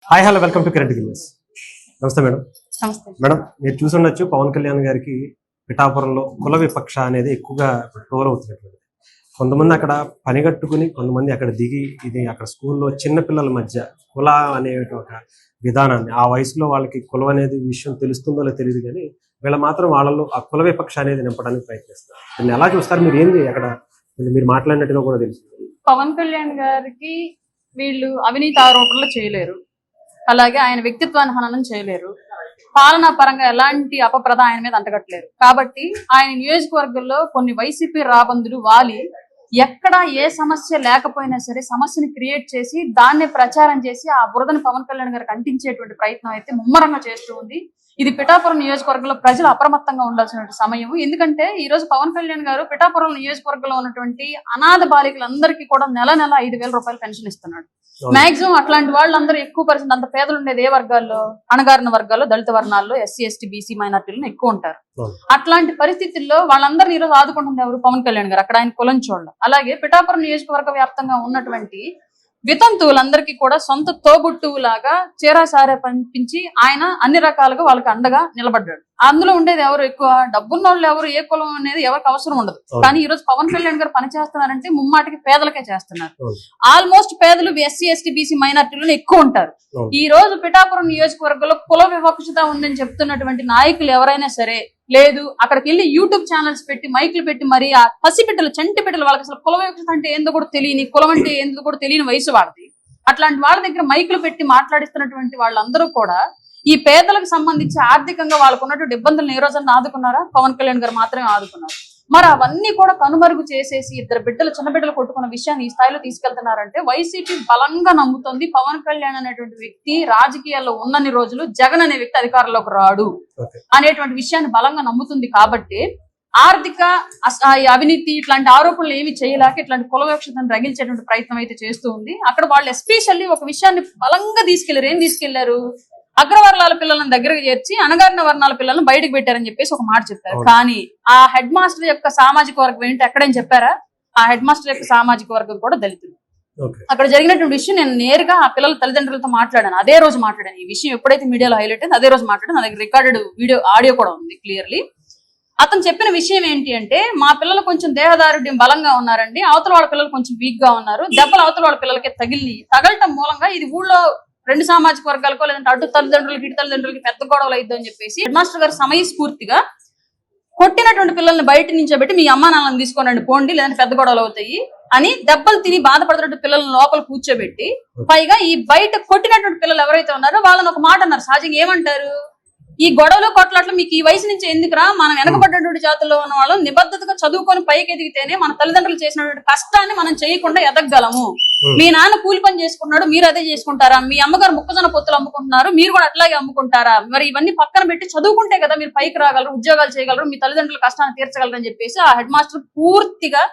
Hi hello welcome to current news. నమస్తే madam. నమస్తే madam, మీరు చూసుండొచ్చు పవన్ కళ్యాణ్ గారికి పిఠాపురంలో కుల విపక్ష అనేది ఎక్కువగా ట్రోల్ అవుతున్నట్టు. కొంతమంది అక్కడ పనిగట్టుకుని కొంతమంది అక్కడ దిగి ఇది అక్కడ స్కూల్లో చిన్న పిల్లల మధ్య కుల అనే ఒక విధానాన్ని ఆ వయసులో వాళ్ళకి కులం అనేది విషయం తెలుస్తుందో లేదో తెలియదు, కానీ వీళ్ళు మాత్రం వాళ్ళలో ఆ కుల విపక్ష అనేది నింపడానికి ప్రయత్నిస్తారు. దీన్ని ఎలా చూస్తారు మీరు? ఏంది అక్కడ మీరు మాట్లాడినట్టుగా కూడా తెలుసు. పవన్ కళ్యాణ్ గారికి వీళ్ళు అవినీతి ఆరోపణలు చేయలేరు, అలాగే ఆయన వ్యక్తిత్వాన్ని హననం చేయలేరు, పాలనా పరంగా ఎలాంటి అపప్రద ఆయన మీద అంటగట్టలేరు. కాబట్టి ఆయన నియోజకవర్గంలో కొన్ని వైసీపీ రాబందులు వాలి ఎక్కడ ఏ సమస్య లేకపోయినా సరే సమస్యని క్రియేట్ చేసి దాన్నే ప్రచారం చేసి ఆ బురదను పవన్ కళ్యాణ్ గారికి అంటించేటువంటి ప్రయత్నం అయితే ముమ్మరంగా చేస్తూ ఉంది. ఇది పిఠాపురం నియోజకవర్గంలో ప్రజలు అప్రమత్తంగా ఉండాల్సిన సమయం. ఎందుకంటే ఈ రోజు పవన్ కళ్యాణ్ గారు పిఠాపురం నియోజకవర్గంలో ఉన్నటువంటి అనాథ బాలికలందరికీ కూడా నెల 5,000 రూపాయలు పెన్షన్ ఇస్తున్నాడు. మాక్సిమం అట్లాంటి వాళ్ళందరూ ఎక్కువ పర్సెంట్ అంత పేదలు ఉండేది ఏ వర్గాల్లో? అణగారిన వర్గాల్లో, దళిత వర్ణాల్లో, ఎస్సీ ఎస్టీ బీసీ మైనార్టీలను ఎక్కువ ఉంటారు. అట్లాంటి పరిస్థితుల్లో వాళ్ళందరినీ ఈరోజు ఆదుకుంటుంది ఎవరు? పవన్ కళ్యాణ్ గారు. అక్కడ ఆయన కులం చూడాలి. అలాగే పిఠాపురం నియోజకవర్గ వ్యాప్తంగా ఉన్నటువంటి వితంతువులందరికీ కూడా సొంత తోబుట్టువులాగా చీరాసారే పంపించి ఆయన అన్ని రకాలుగా వాళ్ళకి అండగా నిలబడ్డాడు. అందులో ఉండేది ఎవరు? ఎక్కువ డబ్బున్న వాళ్ళు ఎవరు, ఏ కులం అనేది ఎవరికి అవసరం ఉండదు. కానీ ఈ రోజు పవన్ కళ్యాణ్ గారు పని చేస్తున్నారంటే ముమ్మాటికి పేదలకే చేస్తున్నారు. ఆల్మోస్ట్ పేదలు ఎస్సీ ఎస్టీ బీసీ మైనార్టీలు ఎక్కువ ఉంటారు. ఈ రోజు పిఠాపురం నియోజకవర్గంలో కుల వివక్షత ఉందని చెప్తున్నటువంటి నాయకులు ఎవరైనా సరే, లేదు అక్కడికి వెళ్ళి యూట్యూబ్ ఛానల్స్ పెట్టి మైకులు పెట్టి మరి ఆ పసిబిడ్డలు, చంటి బిడ్డలు, వాళ్ళకి అసలు కుల వివక్షత అంటే ఏందో కూడా తెలియని, కులం అంటే ఏందో కూడా తెలియని వయసు వాడిది. అట్లాంటి వాళ్ళ దగ్గర మైకులు పెట్టి మాట్లాడిస్తున్నటువంటి వాళ్ళందరూ కూడా ఈ పేదలకు సంబంధించి ఆర్థికంగా వాళ్ళకు ఉన్నటువంటి ఇబ్బందులను ఏ రోజన్నా ఆదుకున్నారా? పవన్ కళ్యాణ్ గారు మాత్రమే ఆదుకున్నారు. మరి అవన్నీ కూడా కనుమరుగు చేసేసి ఇద్దరు బిడ్డలు, చిన్న బిడ్డలు కొట్టుకున్న విషయాన్ని ఈ స్థాయిలో తీసుకెళ్తున్నారంటే వైసీపీ బలంగా నమ్ముతుంది పవన్ కళ్యాణ్ అనేటువంటి వ్యక్తి రాజకీయాల్లో ఉన్నన్ని రోజులు జగన్ అనే వ్యక్తి అధికారంలోకి రాడు అనేటువంటి విషయాన్ని బలంగా నమ్ముతుంది. కాబట్టి ఆర్థిక అవినీతి ఇట్లాంటి ఆరోపణలు ఏమి చేయలేక ఇట్లాంటి కుల వివక్షతను రగిల్చేటువంటి ప్రయత్నం అయితే చేస్తూ ఉంది. అక్కడ వాళ్ళు ఎస్పెషల్లీ ఒక విషయాన్ని బలంగా తీసుకెళ్లారు. ఏం తీసుకెళ్లారు? అగ్రవర్ణాల పిల్లలను దగ్గరకు చేర్చి అణగారిన వర్ణాల పిల్లలను బయటకు పెట్టారని చెప్పేసి ఒక మాట చెప్పారు. కానీ ఆ హెడ్ మాస్టర్ యొక్క సామాజిక వర్గం ఏంటి ఎక్కడేం చెప్పారా? ఆ హెడ్ మాస్టర్ యొక్క సామాజిక వర్గం కూడా దళితులు. అక్కడ జరిగినటువంటి విషయం నేను నేరుగా ఆ పిల్లల తల్లిదండ్రులతో మాట్లాడాను. అదే రోజు మాట్లాడాను. ఈ విషయం ఎప్పుడైతే మీడియాలో హైలైట్ అయింది అదే రోజు మాట్లాడాను. నా దగ్గర రికార్డెడ్ వీడియో, ఆడియో కూడా ఉంది క్లియర్లీ. అతను చెప్పిన విషయం ఏంటి అంటే, మా పిల్లలు కొంచెం దేహదారుఢ్యం బలంగా ఉన్నారండి, అవతల వాళ్ళ పిల్లలు కొంచెం వీక్ గా ఉన్నారు, దెబ్బలు అవతల వాళ్ళ పిల్లలకి తగలటం మూలంగా ఇది ఊళ్ళో రెండు సామాజిక వర్గాలకో లేదంటే అటు తల్లిదండ్రులకి ఇటు తల్లిదండ్రులకి పెద్ద గొడవలు అయిద్దని చెప్పేసి హెడ్ మాస్టర్ గారు సమయస్ఫూర్తిగా కొట్టినటువంటి పిల్లల్ని బయట నుంచోబెట్టి మీ అమ్మా నాన్నలను తీసుకొని పోండి లేదంటే పెద్ద గొడవలు అవుతాయి అని దెబ్బలు తిని బాధపడుతున్నట్టు పిల్లలను లోపల కూర్చోబెట్టి, పైగా ఈ బయట కొట్టినటువంటి పిల్లలు ఎవరైతే ఉన్నారో వాళ్ళని ఒక మాట అన్నారు. సహజంగా ఏమంటారు? ఈ గొడవలు కొట్లాట్లు మీకు ఈ వయసు నుంచి ఎందుకురా? మనం వెనకబడ్డటువంటి జాతుల్లో ఉన్న వాళ్ళు నిబద్ధతగా చదువుకొని పైకి ఎదిగితేనే మన తల్లిదండ్రులు చేసినటువంటి కష్టాన్ని మనం చేయకుండా ఎదగగలము. మీ నాన్న కూలి పని చేసుకుంటున్నాడు, మీరు అదే చేసుకుంటారా? మీ అమ్మగారు మొక్కజొన్న పొత్తులు అమ్ముకుంటున్నారు, మీరు కూడా అట్లాగే అమ్ముకుంటారా? మరి ఇవన్నీ పక్కన పెట్టి చదువుకుంటే కదా మీరు పైకి రాగలరు, ఉద్యోగాలు చేయగలరు, మీ తల్లిదండ్రుల కష్టాన్ని తీర్చగలరు అని చెప్పేసి ఆ హెడ్ మాస్టర్ పూర్తిగా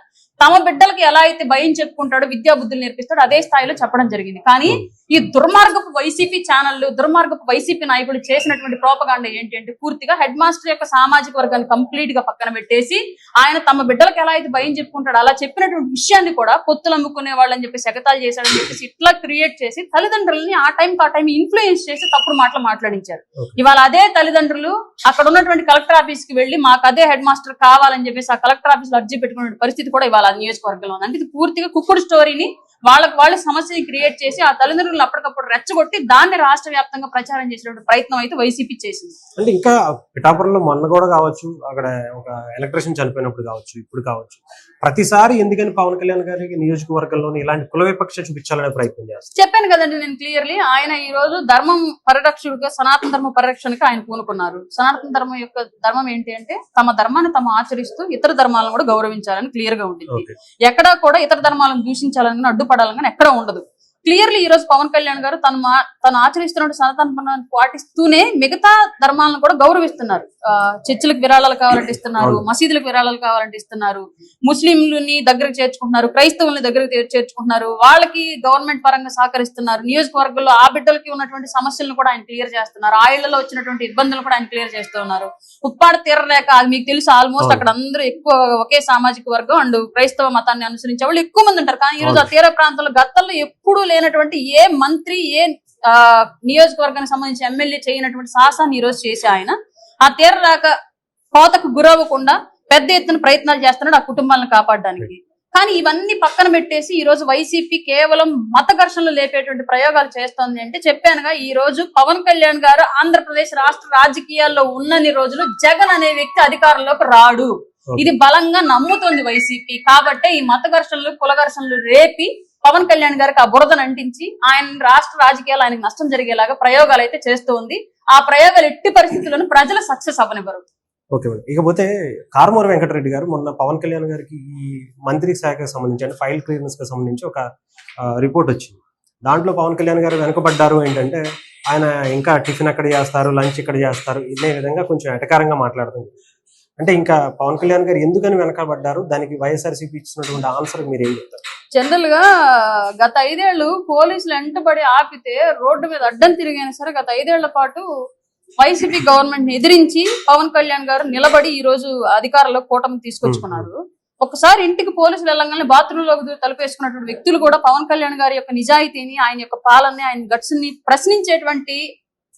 తమ బిడ్డలకి ఎలా అయితే భయం చెప్పుకుంటాడో, విద్యా బుద్ధులు నేర్పిస్తాడో అదే స్థాయిలో చెప్పడం జరిగింది. కానీ ఈ దుర్మార్గపు వైసీపీ ఛానళ్లు, దుర్మార్గపు వైసీపీ నాయకులు చేసినటువంటి ప్రోపగాండా ఏంటంటే పూర్తిగా హెడ్ మాస్టర్ యొక్క సామాజిక వర్గాన్ని కంప్లీట్ గా పక్కన పెట్టేసి ఆయన తమ బిడ్డలకు ఎలా అయితే భయం చెప్పుకుంటాడో అలా చెప్పినటువంటి విషయాన్ని కూడా పొత్తులు అమ్ముకునే వాళ్ళని చెప్పేసి ఎగతాళి చేశాడని చెప్పేసి ఇట్లా క్రియేట్ చేసి తల్లిదండ్రులని ఆ టైం ఇన్ఫ్లుయెన్స్ చేసి తప్పుడు మాటలు మాట్లాడించారు. ఇవాళ అదే తల్లిదండ్రులు అక్కడ ఉన్నటువంటి కలెక్టర్ ఆఫీస్ కి వెళ్లి మాకు అదే హెడ్ మాస్టర్ కావాలని చెప్పేసి ఆ కలెక్టర్ ఆఫీస్ లో అర్జీ పెట్టుకునే పరిస్థితి కూడా ఇవాళ నియోజకవర్గంలో ఉంది. అంటే ఇది పూర్తిగా కుక్కుడు స్టోరీని వాళ్ళ సమస్యని క్రియేట్ చేసి ఆ తల్లిదండ్రులు అప్పటికప్పుడు రెచ్చగొట్టి దాన్ని రాష్ట్ర వ్యాప్తంగా ప్రచారం చేసినటువంటి ప్రయత్నం అయితే వైసీపీ చేసింది. అంటే ఇంకా పిఠాపురంలో మొన్న కూడా కావచ్చు, అక్కడ ఒక ఎలక్ట్రీషియన్ చనిపోయినప్పుడు కావచ్చు, ఇప్పుడు కావచ్చు, ప్రతిసారి ఎందుకని పవన్ కళ్యాణ్ గారికి నియోజకవర్గంలోని ఇలాంటి కుల విపక్ష చూపించాలనే ప్రయత్నం చేస్తారు? చెప్పాను కదండి నేను క్లియర్లీ. ఆయన ఈ రోజు ధర్మం పరిరక్షకుడుగా, సనాతన ధర్మ పరిరక్షణకి ఆయన పూనుకున్నారు. సనాతన ధర్మం యొక్క ధర్మం ఏంటి అంటే తమ ధర్మాన్ని తాము ఆచరిస్తూ ఇతర ధర్మాలను కూడా గౌరవించాలని క్లియర్ గా ఉంటుంది. ఎక్కడా కూడా ఇతర ధర్మాలను దూషించాలని, అడ్డుపడాలని ఎక్కడ ఉండదు. క్లియర్లీ ఈ రోజు పవన్ కళ్యాణ్ గారు తను ఆచరిస్తున్న సనాతన పాటిస్తూనే మిగతా ధర్మాలను కూడా గౌరవిస్తున్నారు. చర్చిలకు విరాళాలు కావాలంటే ఇస్తున్నారు, మసీదులకు విరాళాలు కావాలంటే ఇస్తున్నారు, ముస్లింలని దగ్గరకు చేర్చుకుంటున్నారు, క్రైస్తవుల్ని దగ్గరకు చేర్చుకుంటున్నారు, వాళ్ళకి గవర్నమెంట్ పరంగా సహకరిస్తున్నారు. నియోజకవర్గంలో ఆ బిడ్డలకి ఉన్నటువంటి సమస్యలను కూడా ఆయన క్లియర్ చేస్తున్నారు. ఆ ఇళ్లలో వచ్చినటువంటి ఇబ్బందులు కూడా ఆయన క్లియర్ చేస్తూ ఉన్నారు. ఉప్పాడ తీరలేక అది మీకు తెలుసు, ఆల్మోస్ట్ అక్కడ అందరూ ఎక్కువ ఒకే సామాజిక వర్గం అండ్ క్రైస్తవ మతాన్ని అనుసరించే వాళ్ళు ఎక్కువ మంది ఉంటారు. కానీ ఈ రోజు ఆ తీర ప్రాంతంలో గతంలో ఎప్పుడూ లేనటువంటి ఏ మంత్రి, ఏ నియోజకవర్గానికి సంబంధించి ఎమ్మెల్యే చేయనటువంటి సాహసాన్ని ఈ రోజు చేసి ఆయన ఆ తీరరాక కోతకు గురవ్వకుండా పెద్ద ఎత్తున ప్రయత్నాలు చేస్తున్నాడు ఆ కుటుంబాలను కాపాడడానికి. కానీ ఇవన్నీ పక్కన పెట్టేసి ఈ రోజు వైసీపీ కేవలం మత ఘర్షణలు లేపేటువంటి ప్రయోగాలు చేస్తోంది అంటే చెప్పానుగా, ఈ రోజు పవన్ కళ్యాణ్ గారు ఆంధ్రప్రదేశ్ రాష్ట్ర రాజకీయాల్లో ఉన్నన్ని రోజులు జగన్ అనే వ్యక్తి అధికారంలోకి రాడు, ఇది బలంగా నమ్ముతోంది వైసీపీ. కాబట్టే ఈ మత ఘర్షణలు కుల ఘర్షణలు రేపి పవన్ కళ్యాణ్ గారికి ఆ బురదను అంటించి ఆయన రాష్ట్ర రాజకీయాలు ఆయనకు నష్టం జరిగేలాగా ప్రయోగాలు అయితే చేస్తూ ఉంది. ఆ ప్రయోగాలు ఎట్టి పరిస్థితుల్లోనూ ప్రజలు సక్సెస్ అవ్వనివ్వరు. Okay madam. ఇకపోతే కారుమూరి వెంకటరెడ్డి గారు మొన్న పవన్ కళ్యాణ్ గారికి ఈ మంత్రి శాఖకు సంబంధించి అంటే ఫైల్ క్లియరెన్స్ కి సంబంధించి ఒక రిపోర్ట్ వచ్చింది. దాంట్లో పవన్ కళ్యాణ్ గారు వెనుకబడ్డారు ఏంటంటే ఆయన ఇంకా టిఫిన్ అక్కడ చేస్తారు, లంచ్ ఇక్కడ చేస్తారు, ఇదే విధంగా కొంచెం ఎటకారంగా మాట్లాడుతుంది. అంటే ఇంకా పవన్ కళ్యాణ్ గారు ఎందుకని వెనకబడ్డారు, దానికి వైఎస్ఆర్సీపీ ఇచ్చినటువంటి ఆన్సర్ మీరు ఏం చెప్తారు? జనరల్ గా గత 5 ఏళ్లు పోలీసులు వెంటబడి ఆపితే రోడ్డు మీద అడ్డం తిరిగినా సరే గత 5 ఏళ్ల పాటు వైసీపీ గవర్నమెంట్ ని ఎదిరించి పవన్ కళ్యాణ్ గారు నిలబడి ఈ రోజు అధికారంలో కూటమి తీసుకొచ్చుకున్నారు. ఒకసారి ఇంటికి పోలీసులు వెళ్ళగానే బాత్రూమ్ లోకి తలుపేసుకున్నటువంటి వ్యక్తులు కూడా పవన్ కళ్యాణ్ గారి యొక్క నిజాయితీని, ఆయన యొక్క పాలనని, ఆయన గట్స్ ని ప్రశ్నించేటువంటి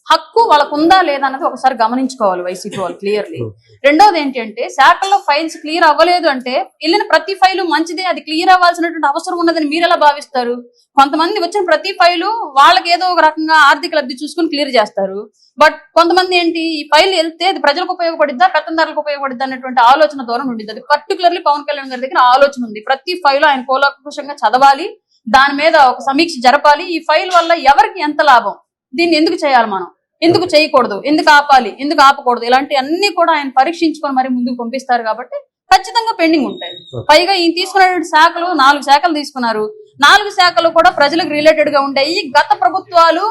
హక్కు వాళ్ళకు ఉందా లేదా అన్నది ఒకసారి గమనించుకోవాలి వైసీపీ వాళ్ళు క్లియర్లీ. రెండోది ఏంటంటే శాఖల్లో ఫైల్స్ క్లియర్ అవ్వలేదు అంటే వెళ్ళిన ప్రతి ఫైలు మంచిదే, అది క్లియర్ అవ్వాల్సినటువంటి అవసరం ఉన్నదని మీరు ఎలా భావిస్తారు? కొంతమంది వచ్చిన ప్రతి ఫైలు వాళ్ళకి ఏదో ఒక రకంగా ఆర్థిక లబ్ధి చూసుకుని క్లియర్ చేస్తారు. బట్ కొంతమంది ఏంటి, ఈ ఫైల్ వెళ్తే అది ప్రజలకు ఉపయోగపడిద్దా పెత్తందారులకు ఉపయోగపడిద్దా అన్నటువంటి ఆలోచన దూరం ఉండిద్ది. అది పర్టికులర్లీ పవన్ కళ్యాణ్ గారి దగ్గర ఆలోచన ఉంది. ప్రతి ఫైలు ఆయన కూలంకషంగా చదవాలి, దాని మీద ఒక సమీక్ష జరపాలి. ఈ ఫైల్ వల్ల ఎవరికి ఎంత లాభం, దీన్ని ఎందుకు చేయాలి, మనం ఎందుకు చేయకూడదు, ఎందుకు ఆపాలి, ఎందుకు ఆపకూడదు, ఇలాంటి అన్ని కూడా ఆయన పరీక్షించుకొని మరి ముందుకు పంపిస్తారు. కాబట్టి ఖచ్చితంగా పెండింగ్ ఉంటాయి. పైగా ఈయన తీసుకున్నటువంటి శాఖలు 4 శాఖలు తీసుకున్నారు. 4 శాఖలు కూడా ప్రజలకు రిలేటెడ్ గా ఉంటాయి. గత ప్రభుత్వాలు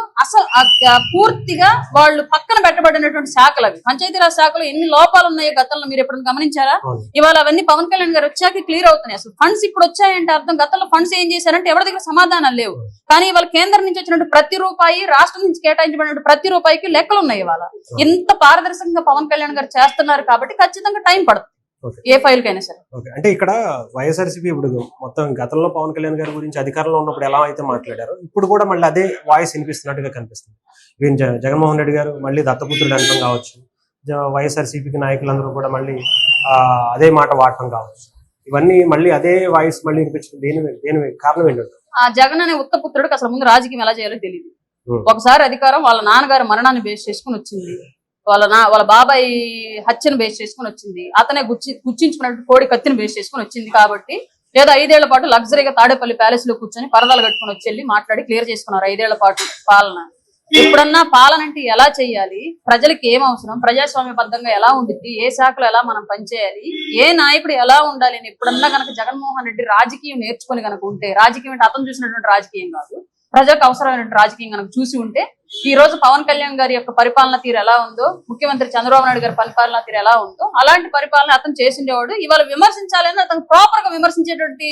పూర్తిగా వాళ్ళు పక్కన పెట్టబడినటువంటి శాఖలు అవి. పంచాయతీరాజ్ శాఖలు ఎన్ని లోపాలు ఉన్నాయో గతంలో మీరు ఎప్పుడైనా గమనించారా? ఇవాళ అవన్నీ పవన్ కళ్యాణ్ గారు వచ్చాక క్లియర్ అవుతున్నాయి. అసలు ఫండ్స్ ఇప్పుడు వచ్చాయంటే అర్థం గతంలో ఫండ్స్ ఏం చేశారంటే ఎవరి దగ్గర సమాధానాలు లేవు. కానీ ఇవాళ కేంద్రం నుంచి వచ్చినట్టు ప్రతి రూపాయి, రాష్ట్రం నుంచి కేటాయించబడిన ప్రతి రూపాయికి లెక్కలు ఉన్నాయి. ఇవాళ ఇంత పారదర్శకంగా పవన్ కళ్యాణ్ గారు చేస్తున్నారు కాబట్టి ఖచ్చితంగా టైం పడుతుంది ఏ ఫైల్ కైనా సరే. అంటే ఇక్కడ వైఎస్ఆర్సీపీ ఇప్పుడు మొత్తం గతంలో పవన్ కళ్యాణ్ గారి గురించి అధికారంలో ఉన్నప్పుడు ఎలా అయితే మాట్లాడారో ఇప్పుడు కూడా మళ్ళీ అదే వాయిస్ వినిపిస్తున్నట్టుగా కనిపిస్తుంది. ఈవెన్ జగన్మోహన్ రెడ్డి గారు మళ్ళీ దత్తపుత్రుడు అనడం కావచ్చు, వైఎస్ఆర్సీపీకి నాయకులందరూ కూడా మళ్ళీ అదే మాట వాడటం కావచ్చు, ఇవన్నీ మళ్ళీ అదే వాయిస్ మళ్ళీ వినిపించడం దేని కారణం ఏంటంటే ఆ జగన్ అనే ఉత్తపుత్రుడికి అసలు ముందు రాజకీయం ఎలా చేయాలో తెలియదు. ఒకసారి అధికారం వాళ్ళ నాన్నగారు మరణాన్ని బేస్ చేసుకుని వచ్చింది, వాళ్ళ బాబాయ్ హత్యను బేస్ చేసుకుని వచ్చింది, అతనే గుచ్చించుకున్నట్టు కోడి కత్తిని బేస్ చేసుకుని వచ్చింది. కాబట్టి లేదా 5 ఏళ్ల పాటు లగ్జరీగా తాడేపల్లి ప్యాలెస్ లో కూర్చొని పరదాలు కట్టుకుని వచ్చి మాట్లాడి క్లియర్ చేసుకున్నారు 5 ఏళ్ల పాటు పాలన. ఎప్పుడన్నా పాలన అంటే ఎలా చేయాలి, ప్రజలకు ఏం అవసరం, ప్రజాస్వామ్యబద్ధంగా ఎలా ఉండిద్ది, ఏ శాఖలో ఎలా మనం పనిచేయాలి, ఏ నాయకుడు ఎలా ఉండాలి అని ఎప్పుడన్నా కనుక జగన్మోహన్ రెడ్డి రాజకీయం నేర్చుకుని కనుక ఉంటే, రాజకీయం అంటే అతను చూసినటువంటి రాజకీయం కాదు, ప్రజలకు అవసరమైన రాజకీయం కనుక చూసి ఉంటే ఈ రోజు పవన్ కళ్యాణ్ గారి యొక్క పరిపాలన తీరు ఎలా ఉందో, ముఖ్యమంత్రి చంద్రబాబు నాయుడు గారి పరిపాలన తీరు ఎలా ఉందో అలాంటి పరిపాలన అతను చేసిండేవాడు. ఇవాళ విమర్శించాలని అతను ప్రాపర్ గా విమర్శించేటువంటి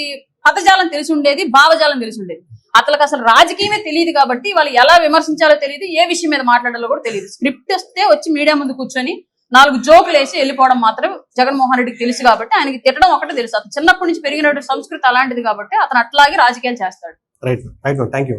పదజాలం తెలిసి ఉండేది, భావజాలం తెలిసి ఉండేది. అతనికి అసలు రాజకీయమే తెలియదు కాబట్టి వాళ్ళు ఎలా విమర్శించాలో తెలియదు, ఏ విషయం మీద మాట్లాడాలో కూడా తెలియదు. స్క్రిప్ట్ వస్తే వచ్చి మీడియా ముందు కూర్చొని 4 జోకులు వేసి వెళ్ళిపోవడం మాత్రం జగన్మోహన్ రెడ్డికి తెలుసు. కాబట్టి ఆయనకి తిట్టడం ఒకటే తెలుసు. అతను చిన్నప్పటి నుంచి పెరిగినటువంటి సంస్కృతి అలాంటిది కాబట్టి అతను అట్లాగే రాజకీయాలు చేస్తాడు. Right, thank you.